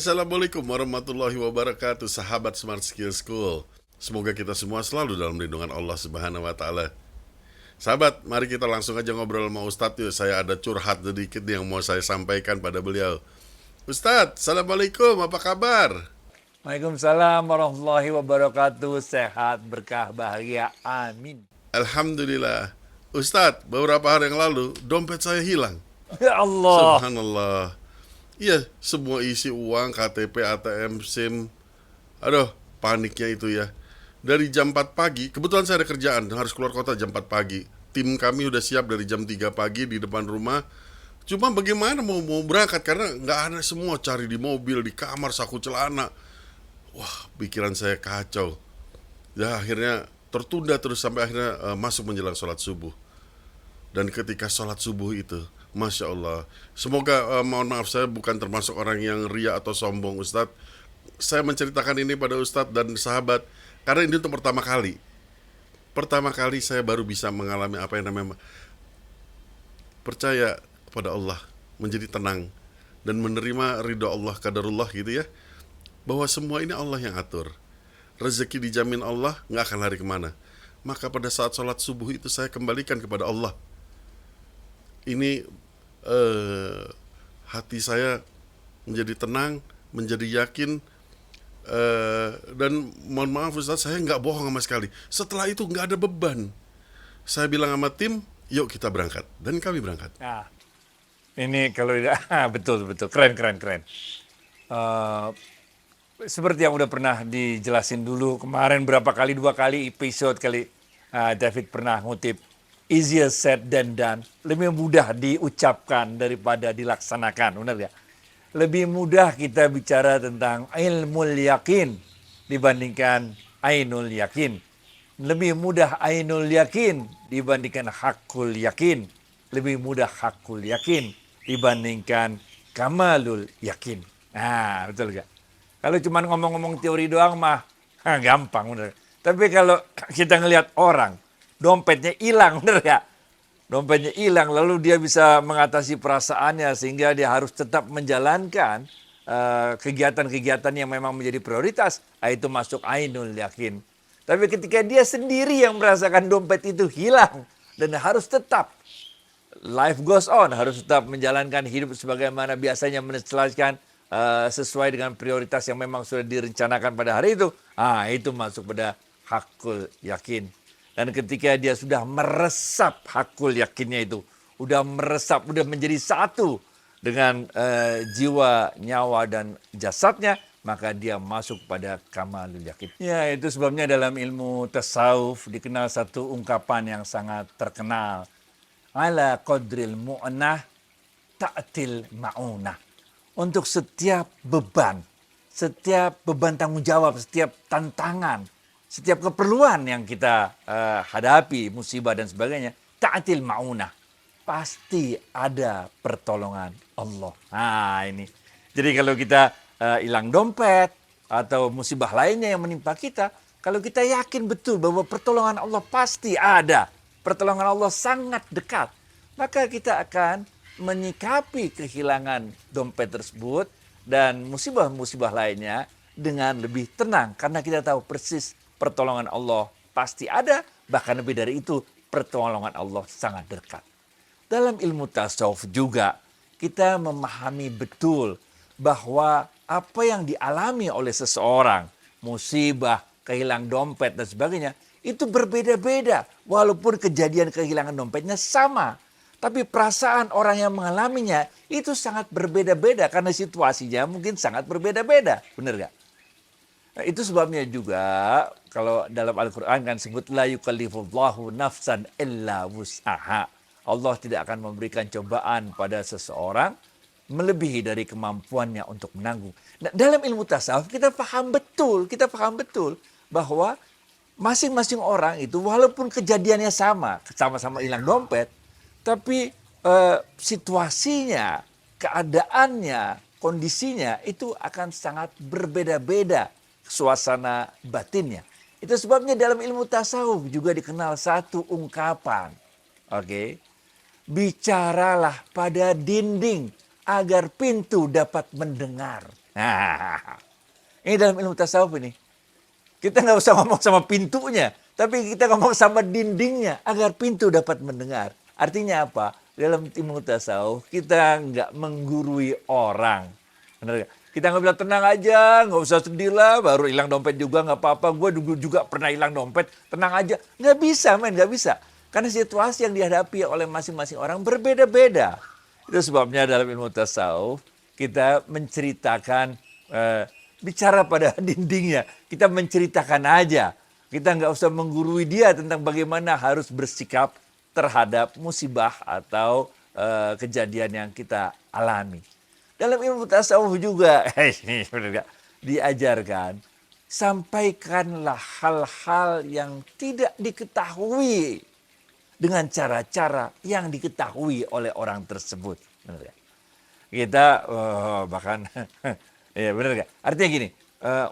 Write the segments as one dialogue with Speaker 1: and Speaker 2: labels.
Speaker 1: Assalamualaikum warahmatullahi wabarakatuh, sahabat Smart Skill School. Semoga kita semua selalu dalam lindungan Allah Subhanahu wa taala. Sahabat, mari kita langsung aja ngobrol sama Ustadz yuk. Saya ada curhat sedikit nih yang mau saya sampaikan pada beliau. Ustadz, Assalamualaikum, apa kabar?
Speaker 2: Waalaikumsalam warahmatullahi wabarakatuh. Sehat, berkah, bahagia. Amin.
Speaker 1: Alhamdulillah. Ustadz, beberapa hari yang lalu dompet saya hilang.
Speaker 2: Ya Allah.
Speaker 1: Subhanallah. Iya, semua isi uang, KTP, ATM, SIM. Aduh, paniknya itu ya. Dari jam 4 pagi, kebetulan saya ada kerjaan, harus keluar kota jam 4 pagi. Tim kami udah siap dari jam 3 pagi di depan rumah. Cuma bagaimana mau berangkat, karena nggak ada, semua cari di mobil, di kamar, saku celana. Wah, pikiran saya kacau. Ya akhirnya tertunda terus sampai akhirnya masuk menjelang sholat subuh. Dan ketika sholat subuh itu, Masya Allah, semoga, mohon maaf, saya bukan termasuk orang yang ria atau sombong, Ustadz. Saya menceritakan ini pada Ustadz dan sahabat karena ini untuk pertama kali. Pertama kali saya baru bisa mengalami apa yang namanya percaya kepada Allah, menjadi tenang dan menerima ridho Allah, qadarullah gitu ya. Bahwa semua ini Allah yang atur. Rezeki dijamin Allah, nggak akan lari kemana. Maka pada saat sholat subuh itu saya kembalikan kepada Allah. Ini hati saya menjadi tenang, menjadi yakin, dan mohon maaf Ustaz, saya nggak bohong sama sekali. Setelah itu nggak ada beban. Saya bilang sama tim, yuk kita berangkat, dan kami berangkat.
Speaker 2: Nah, ini kalau tidak, betul, keren. Seperti yang udah pernah dijelasin dulu kemarin berapa kali, 2 kali episode kali, David pernah ngutip, easier said than done, lebih mudah diucapkan daripada dilaksanakan, benar gak? Lebih mudah kita bicara tentang ilmul yakin dibandingkan ainul yakin. Lebih mudah ainul yakin dibandingkan hakul yakin. Lebih mudah hakul yakin dibandingkan kamalul yakin. Nah, betul gak? Kalau cuma ngomong-ngomong teori doang mah gampang, bener. Tapi kalau kita ngelihat orang, dompetnya hilang, bener gak? Dompetnya hilang, lalu dia bisa mengatasi perasaannya sehingga dia harus tetap menjalankan kegiatan-kegiatan yang memang menjadi prioritas. Itu masuk ainul yakin. Tapi ketika dia sendiri yang merasakan dompet itu hilang dan harus tetap life goes on, harus tetap menjalankan hidup sebagaimana biasanya menyesuaikan sesuai dengan prioritas yang memang sudah direncanakan pada hari itu. Itu masuk pada hakul yakin. Dan ketika dia sudah meresap hakul yakinnya itu, udah meresap, udah menjadi satu dengan jiwa, nyawa, dan jasadnya, maka dia masuk pada kamalul yakin. Ya, itu sebabnya dalam ilmu tasawuf dikenal satu ungkapan yang sangat terkenal. Ala qadril mu'nah ta'til ma'unah. Untuk setiap beban tanggung jawab, setiap tantangan, setiap keperluan yang kita hadapi, musibah dan sebagainya, ta'til ma'unah. Pasti ada pertolongan Allah. Nah ini. Jadi kalau kita hilang dompet atau musibah lainnya yang menimpa kita, kalau kita yakin betul bahwa pertolongan Allah pasti ada, pertolongan Allah sangat dekat, maka kita akan menyikapi kehilangan dompet tersebut dan musibah-musibah lainnya dengan lebih tenang. Karena kita tahu persis pertolongan Allah pasti ada, bahkan lebih dari itu pertolongan Allah sangat dekat. Dalam ilmu tasawuf juga kita memahami betul bahwa apa yang dialami oleh seseorang, musibah, kehilangan dompet dan sebagainya, itu berbeda-beda walaupun kejadian kehilangan dompetnya sama. Tapi perasaan orang yang mengalaminya itu sangat berbeda-beda karena situasinya mungkin sangat berbeda-beda. Benar gak? Nah, itu sebabnya juga kalau dalam Al-Quran kan sebut la yukallifullahu nafsan illa wus'aha. Allah tidak akan memberikan cobaan pada seseorang melebihi dari kemampuannya untuk menanggung. Nah, dalam ilmu tasawuf kita paham betul bahwa masing-masing orang itu walaupun kejadiannya sama-sama hilang dompet, tapi situasinya, keadaannya, kondisinya itu akan sangat berbeda-beda suasana batinnya. Itu sebabnya dalam ilmu tasawuf juga dikenal satu ungkapan. Oke. Bicaralah pada dinding agar pintu dapat mendengar. Nah, ini dalam ilmu tasawuf ini. Kita nggak usah ngomong sama pintunya, tapi kita ngomong sama dindingnya agar pintu dapat mendengar. Artinya apa? Dalam ilmu tasawuf kita nggak menggurui orang. Benar nggak? Kita nggak bilang tenang aja, nggak usah sedih lah, baru hilang dompet juga nggak apa-apa. Gue dulu juga pernah hilang dompet, tenang aja. Nggak bisa, men, nggak bisa. Karena situasi yang dihadapi oleh masing-masing orang berbeda-beda. Itu sebabnya dalam ilmu tasawuf kita menceritakan bicara pada dindingnya. Kita menceritakan aja. Kita nggak usah menggurui dia tentang bagaimana harus bersikap terhadap musibah atau kejadian yang kita alami. Dalam ilmu tasawuf juga, ini benar nggak? Diajarkan, sampaikanlah hal-hal yang tidak diketahui dengan cara-cara yang diketahui oleh orang tersebut. Benar nggak? Kita bahkan ya benar nggak? Artinya gini,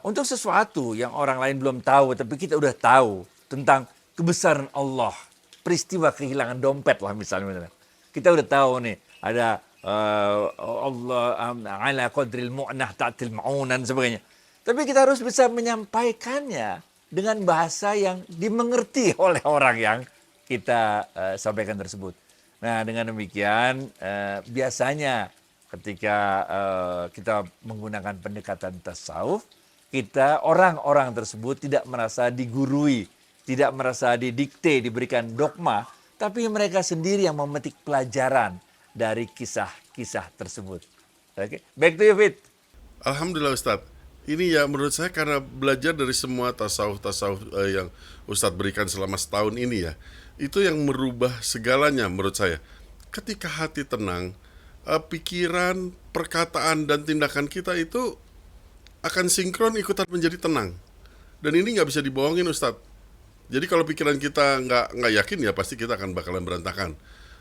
Speaker 2: untuk sesuatu yang orang lain belum tahu, tapi kita udah tahu tentang kebesaran Allah, peristiwa kehilangan dompet lah misalnya, benar. Kita udah tahu nih ada Allah ala qadril mu'nah ta'til ma'un dan sebagainya. Tapi kita harus bisa menyampaikannya dengan bahasa yang dimengerti oleh orang yang kita sampaikan tersebut. Nah, dengan demikian biasanya ketika kita menggunakan pendekatan tasawuf, kita orang-orang tersebut tidak merasa digurui, tidak merasa didikte, diberikan dogma, tapi mereka sendiri yang memetik pelajaran dari kisah-kisah tersebut. Oke, back to you, Fit.
Speaker 1: Alhamdulillah Ustadz. Ini ya menurut saya karena belajar dari semua tasawuf-tasawuf yang Ustadz berikan selama setahun ini ya, itu yang merubah segalanya menurut saya. Ketika hati tenang, pikiran, perkataan, dan tindakan kita itu akan sinkron ikutan menjadi tenang. Dan ini nggak bisa dibohongin Ustadz. Jadi kalau pikiran kita nggak yakin ya pasti kita akan bakalan berantakan.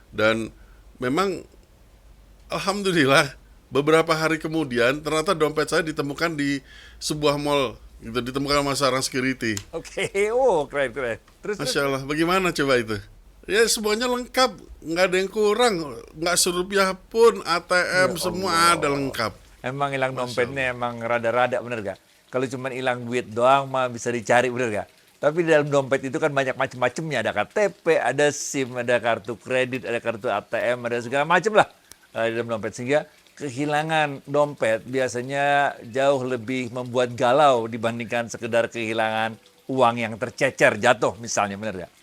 Speaker 1: Dan memang alhamdulillah beberapa hari kemudian ternyata dompet saya ditemukan di sebuah mall, gitu, ditemukan sama seorang security.
Speaker 2: Oke, oh keren. Terus.
Speaker 1: Masya Allah, bagaimana coba itu? Ya semuanya lengkap, nggak ada yang kurang, nggak serupiah pun, ATM
Speaker 2: Ya
Speaker 1: semua
Speaker 2: Allah.
Speaker 1: ada lengkap.
Speaker 2: Emang hilang dompetnya emang rada-rada, bener gak? Kalau cuma hilang duit doang mah bisa dicari, bener gak? Tapi di dalam dompet itu kan banyak macam-macamnya. Ada KTP, ada SIM, ada kartu kredit, ada kartu ATM, ada segala macam lah di dalam dompet. Sehingga kehilangan dompet biasanya jauh lebih membuat galau dibandingkan sekedar kehilangan uang yang tercecer, jatuh misalnya, bener gak?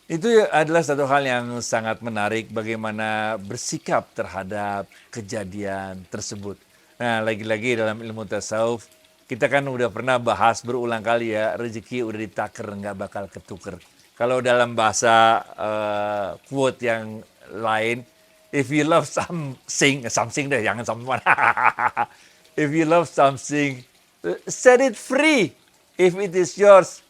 Speaker 2: Itu adalah satu hal yang sangat menarik bagaimana bersikap terhadap kejadian tersebut. Nah, lagi-lagi dalam ilmu tasawuf, kita kan udah pernah bahas berulang kali ya, rezeki udah ditaker, nggak bakal ketuker. Kalau dalam bahasa quote yang lain, if you love something deh, jangan someone. If you love something, set it free. If it is yours,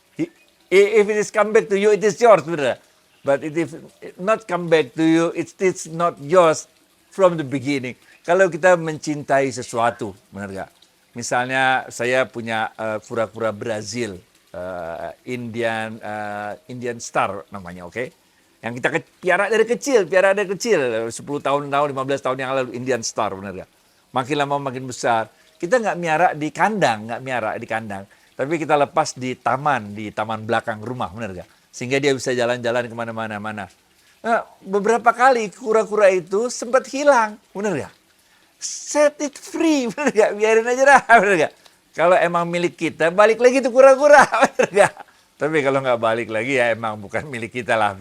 Speaker 2: if it is come back to you, it is yours, bener. But if it not come back to you, it's not yours from the beginning. Kalau kita mencintai sesuatu, benar gak? Misalnya saya punya kura-kura Brazil, Indian Star namanya, oke? Yang kita piara dari kecil, 10 tahun, 15 tahun yang lalu, Indian Star, benar gak? Makin lama makin besar. Kita nggak miara di kandang, tapi kita lepas di taman belakang rumah, benar gak? Sehingga dia bisa jalan-jalan kemana-mana. Nah, beberapa kali kura-kura itu sempat hilang, benar gak? Set it free, benar gak? Biarin aja dah, benar gak? Kalau emang milik kita, balik lagi tuh kura-kura, benar gak? Tapi kalau nggak balik lagi ya emang bukan milik kita lah.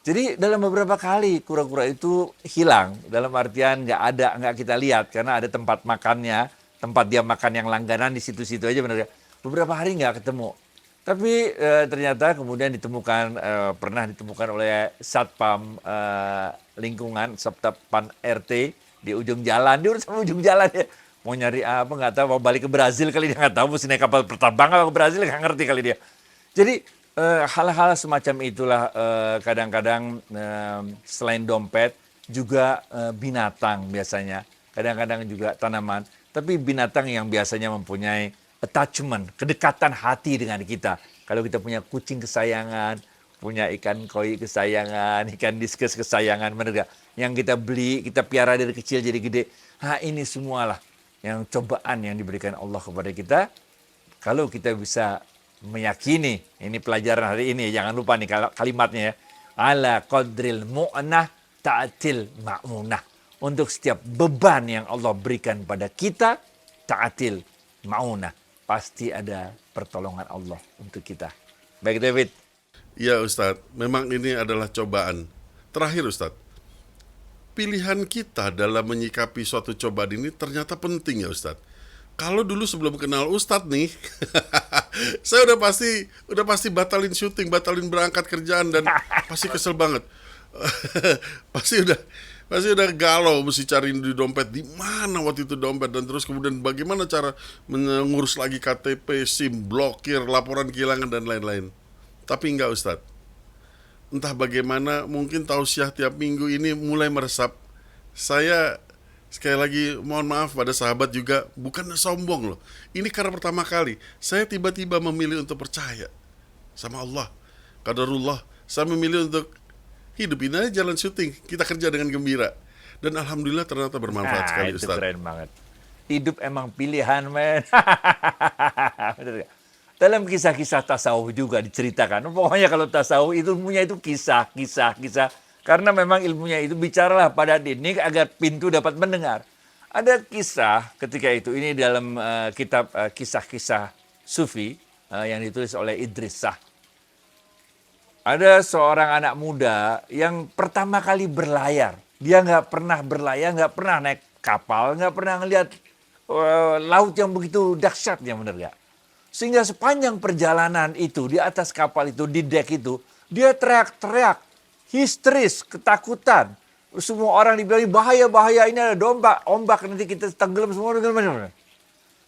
Speaker 2: Jadi dalam beberapa kali kura-kura itu hilang, dalam artian nggak kita lihat karena ada tempat makannya, tempat dia makan yang langganan di situ-situ aja, benar gak? Beberapa hari nggak ketemu. Tapi ternyata kemudian pernah ditemukan oleh Satpam lingkungan, Satpam RT di ujung jalan. Dia udah sampai ujung jalan ya. Mau nyari apa nggak tahu, mau balik ke Brazil kali dia nggak tahu, mesti naik kapal penerbangan ke Brazil nggak ngerti kali dia. Jadi hal-hal semacam itulah kadang-kadang selain dompet juga binatang biasanya, kadang-kadang juga tanaman. Tapi binatang yang biasanya mempunyai attachment, kedekatan hati dengan kita. Kalau kita punya kucing kesayangan, punya ikan koi kesayangan, ikan diskus kesayangan, bener gak? Yang kita beli, kita piara dari kecil jadi gede. Nah, ini semualah yang cobaan yang diberikan Allah kepada kita, kalau kita bisa meyakini, ini pelajaran hari ini, jangan lupa nih kalimatnya ya, ala qadril mu'nah ta'atil ma'munah. Untuk setiap beban yang Allah berikan pada kita, ta'atil ma'unah. Pasti ada pertolongan Allah untuk kita. Baik David.
Speaker 1: Ya Ustadz, memang ini adalah cobaan. Terakhir Ustadz, pilihan kita dalam menyikapi suatu cobaan ini ternyata penting ya Ustadz. Kalau dulu sebelum kenal Ustadz nih, saya udah pasti batalin syuting, batalin berangkat kerjaan dan pasti kesel banget. pasti udah galau mesti cari di dompet, di mana waktu itu dompet, dan terus kemudian bagaimana cara mengurus lagi KTP, SIM, blokir, laporan kehilangan dan lain-lain. Tapi enggak Ustadz. Entah bagaimana, mungkin tausiah tiap minggu ini mulai meresap. Saya sekali lagi mohon maaf pada sahabat juga, bukan sombong loh. Ini karena pertama kali saya tiba-tiba memilih untuk percaya sama Allah, qadarullah. Saya memilih untuk hidup ini aja jalan syuting, kita kerja dengan gembira. Dan alhamdulillah ternyata bermanfaat sekali
Speaker 2: Itu
Speaker 1: Ustaz.
Speaker 2: keren banget. Hidup emang pilihan, men. Bener gak? Dalam kisah-kisah tasawuf juga diceritakan. Pokoknya kalau tasawuf itu ilmunya itu kisah. Karena memang ilmunya itu bicaralah pada dini agar pintu dapat mendengar. Ada kisah ketika itu, ini dalam kitab kisah-kisah sufi yang ditulis oleh Idris Shah. Ada seorang anak muda yang pertama kali berlayar. Dia nggak pernah berlayar, nggak pernah naik kapal, nggak pernah ngelihat laut yang begitu dahsyatnya, bener nggak? Sehingga sepanjang perjalanan itu, di atas kapal itu, di dek itu, dia teriak-teriak, histeris, ketakutan. Semua orang dibilang, bahaya, ini ada ombak, nanti kita tenggelam semua.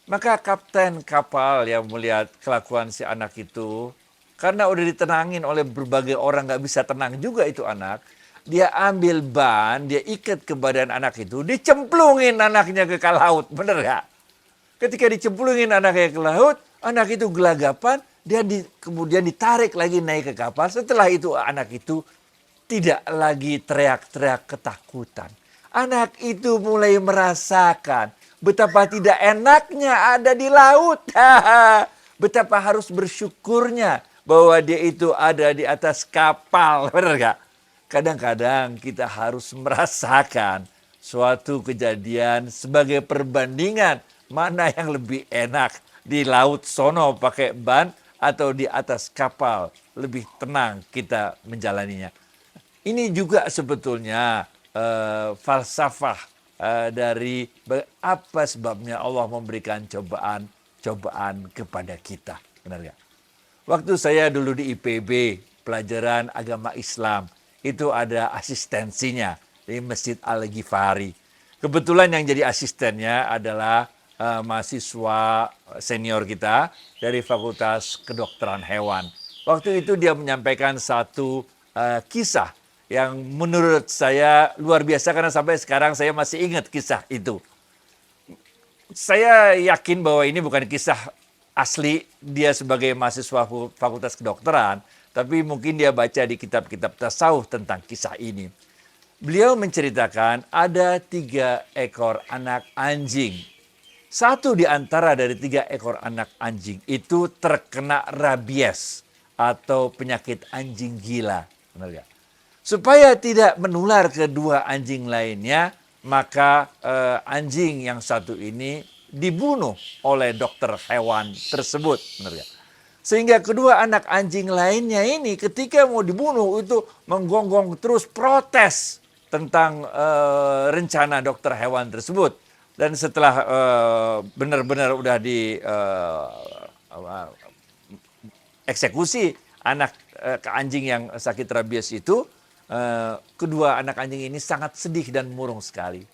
Speaker 2: Maka kapten kapal yang melihat kelakuan si anak itu, karena udah ditenangin oleh berbagai orang, gak bisa tenang juga itu anak. Dia ambil ban, dia ikat ke badan anak itu, dicemplungin anaknya ke laut. Bener gak? Ketika dicemplungin anaknya ke laut, anak itu gelagapan, dia kemudian ditarik lagi naik ke kapal. Setelah itu anak itu tidak lagi teriak-teriak ketakutan. Anak itu mulai merasakan betapa tidak enaknya ada di laut. Betapa harus bersyukurnya bahwa dia itu ada di atas kapal, benar gak? Kadang-kadang kita harus merasakan suatu kejadian sebagai perbandingan mana yang lebih enak, di laut sono pakai ban atau di atas kapal lebih tenang kita menjalaninya. Ini juga sebetulnya falsafah dari apa sebabnya Allah memberikan cobaan kepada kita, benar gak? Waktu saya dulu di IPB, pelajaran agama Islam, itu ada asistensinya di Masjid Al-Ghifari. Kebetulan yang jadi asistennya adalah mahasiswa senior kita dari Fakultas Kedokteran Hewan. Waktu itu dia menyampaikan satu kisah yang menurut saya luar biasa karena sampai sekarang saya masih ingat kisah itu. Saya yakin bahwa ini bukan kisah asli dia sebagai mahasiswa Fakultas Kedokteran, tapi mungkin dia baca di kitab-kitab tasawuf tentang kisah ini. Beliau menceritakan ada 3 ekor anak anjing. Satu di antara dari 3 ekor anak anjing itu terkena rabies atau penyakit anjing gila. Benar gak? Supaya tidak menular ke 2 anjing lainnya, maka anjing yang satu ini dibunuh oleh dokter hewan tersebut, benar gak? Sehingga kedua anak anjing lainnya ini ketika mau dibunuh itu menggonggong terus protes tentang rencana dokter hewan tersebut. Dan setelah benar-benar udah di eksekusi anak anjing yang sakit rabies itu, kedua anak anjing ini sangat sedih dan murung sekali.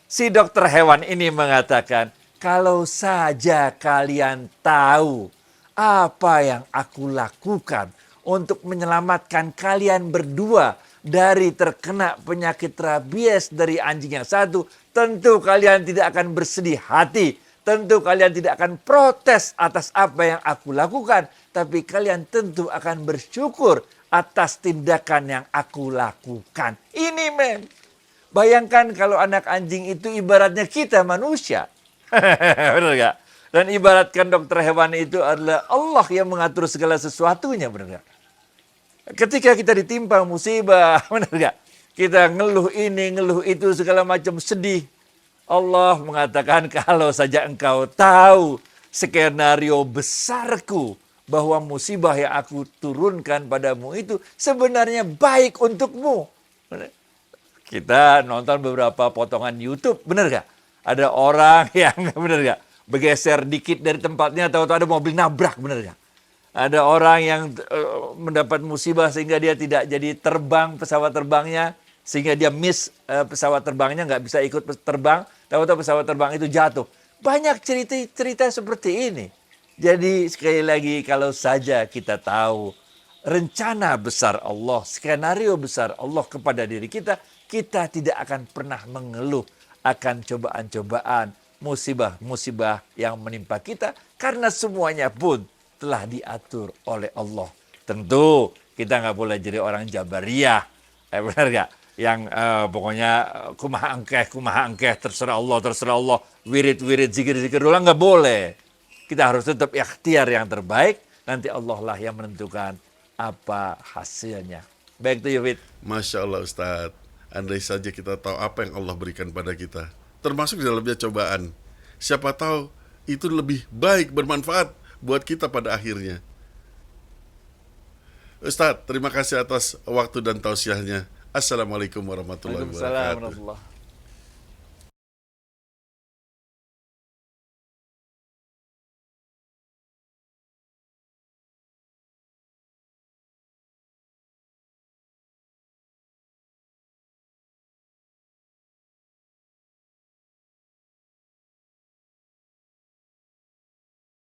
Speaker 2: Si dokter hewan ini mengatakan, kalau saja kalian tahu apa yang aku lakukan untuk menyelamatkan kalian berdua dari terkena penyakit rabies dari anjing yang satu, tentu kalian tidak akan bersedih hati. Tentu kalian tidak akan protes atas apa yang aku lakukan. Tapi kalian tentu akan bersyukur atas tindakan yang aku lakukan. Ini men. Bayangkan kalau anak anjing itu ibaratnya kita manusia. Benar nggak? Dan ibaratkan dokter hewan itu adalah Allah yang mengatur segala sesuatunya, benar nggak? Ketika kita ditimpa musibah, benar nggak? Kita ngeluh ini, ngeluh itu, segala macam sedih. Allah mengatakan kalau saja engkau tahu skenario besarku bahwa musibah yang aku turunkan padamu itu sebenarnya baik untukmu. Kita nonton beberapa potongan YouTube, benar gak? Ada orang yang, benar gak? Bergeser dikit dari tempatnya, tahu-tahu ada mobil nabrak, benar gak? Ada orang yang mendapat musibah sehingga dia tidak jadi terbang pesawat terbangnya, sehingga dia miss pesawat terbangnya, nggak bisa ikut terbang, tahu-tahu pesawat terbang itu jatuh. Banyak cerita-cerita seperti ini. Jadi sekali lagi kalau saja kita tahu rencana besar Allah, skenario besar Allah kepada diri kita, kita tidak akan pernah mengeluh akan cobaan-cobaan, musibah-musibah yang menimpa kita, karena semuanya pun telah diatur oleh Allah. Tentu kita nggak boleh jadi orang Jabariyah, benar nggak? Yang pokoknya kumaha angkeh, terserah Allah, wirid-wirid, zikir-zikir doang, nggak boleh. Kita harus tetap ikhtiar yang terbaik, nanti Allah lah yang menentukan apa hasilnya. Baik to you, Fit.
Speaker 1: Masya Allah Ustadz, andai saja kita tahu apa yang Allah berikan pada kita, termasuk di dalamnya cobaan, siapa tahu itu lebih baik, bermanfaat buat kita pada akhirnya. Ustadz, terima kasih atas waktu dan tausiahnya. Assalamualaikum warahmatullahi
Speaker 2: Waalaikumsalam
Speaker 1: wabarakatuh.
Speaker 2: warahmatullahi wabarakatuh.